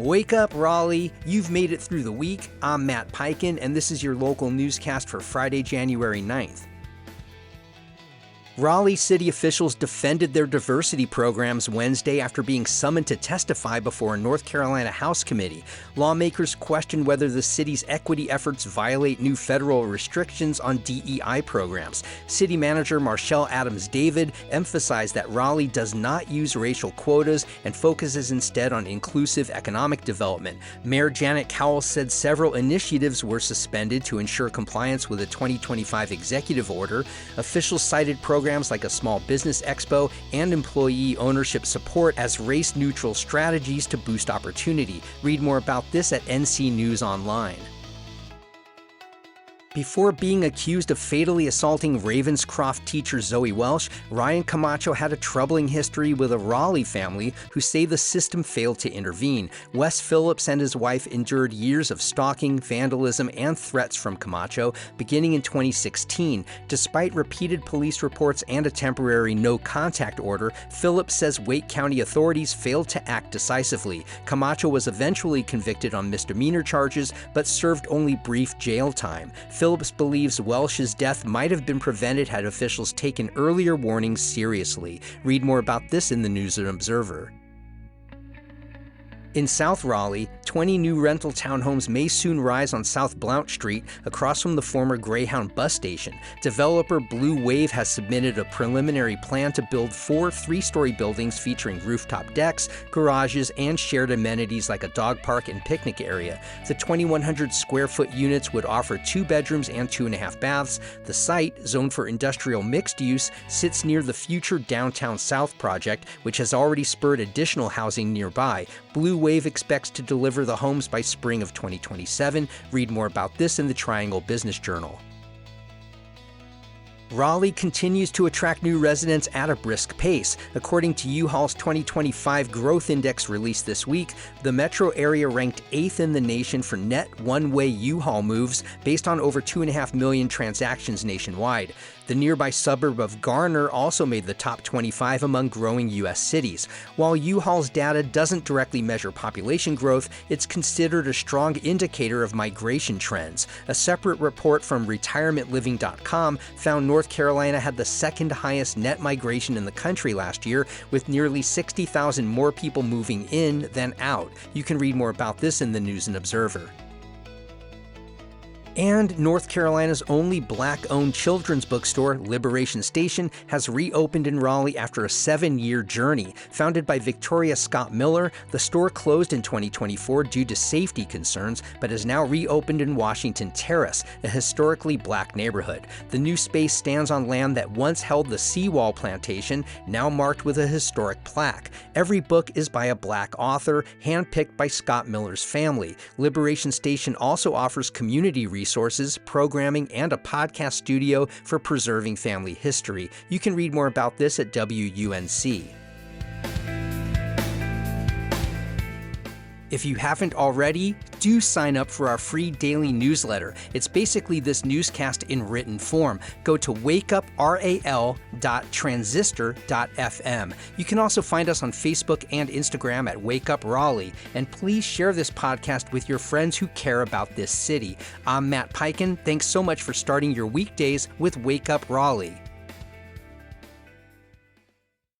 Wake up, Raleigh. You've made it through the week. I'm Matt Peiken, and this is your local newscast for Friday, January 9th. Raleigh city officials defended their diversity programs Wednesday after being summoned to testify before a North Carolina House committee. Lawmakers questioned whether the city's equity efforts violate new federal restrictions on DEI programs. City Manager Marshall Adams David emphasized that Raleigh does not use racial quotas and focuses instead on inclusive economic development. Mayor Janet Cowell said several initiatives were suspended to ensure compliance with a 2025 executive order. Officials cited programs like a small business expo and employee ownership support as race-neutral strategies to boost opportunity. Read more about this at NC News Online. Before being accused of fatally assaulting Ravenscroft teacher Zoe Welsh, Ryan Camacho had a troubling history with a Raleigh family who say the system failed to intervene. Wes Phillips and his wife endured years of stalking, vandalism, and threats from Camacho, beginning in 2016. Despite repeated police reports and a temporary no-contact order, Phillips says Wake County authorities failed to act decisively. Camacho was eventually convicted on misdemeanor charges, but served only brief jail time. Phillips believes Welsh's death might have been prevented had officials taken earlier warnings seriously. Read more about this in the News and Observer. In South Raleigh, 20 new rental townhomes may soon rise on South Blount Street, across from the former Greyhound bus station. Developer Blue Wave has submitted a preliminary plan to build 4 three-story buildings featuring rooftop decks, garages, and shared amenities like a dog park and picnic area. The 2,100 square foot units would offer 2 bedrooms and 2.5 baths. The site, zoned for industrial mixed use, sits near the future Downtown South project, which has already spurred additional housing nearby. Blue Wave expects to deliver the homes by spring of 2027. Read more about this in the Triangle Business Journal. Raleigh continues to attract new residents at a brisk pace. According to U-Haul's 2025 Growth Index released this week, the metro area ranked 8th in the nation for net one-way U-Haul moves based on over 2.5 million transactions nationwide. The nearby suburb of Garner also made the top 25 among growing U.S. cities. While U-Haul's data doesn't directly measure population growth, it's considered a strong indicator of migration trends. A separate report from retirementliving.com found North Carolina had the second highest net migration in the country last year, with nearly 60,000 more people moving in than out. You can read more about this in the News and Observer. And North Carolina's only Black-owned children's bookstore, Liberation Station, has reopened in Raleigh after a 7-year journey. Founded by Victoria Scott Miller, the store closed in 2024 due to safety concerns, but has now reopened in Washington Terrace, a historically Black neighborhood. The new space stands on land that once held the Seawall Plantation, now marked with a historic plaque. Every book is by a Black author, handpicked by Scott Miller's family. Liberation Station also offers community resources, programming, and a podcast studio for preserving family history. You can read more about this at WUNC. If you haven't already, do sign up for our free daily newsletter. It's basically this newscast in written form. Go to wakeupral.transistor.fm. You can also find us on Facebook and Instagram at Wake Up Raleigh. And please share this podcast with your friends who care about this city. I'm Matt Peiken. Thanks so much for starting your weekdays with Wake Up Raleigh.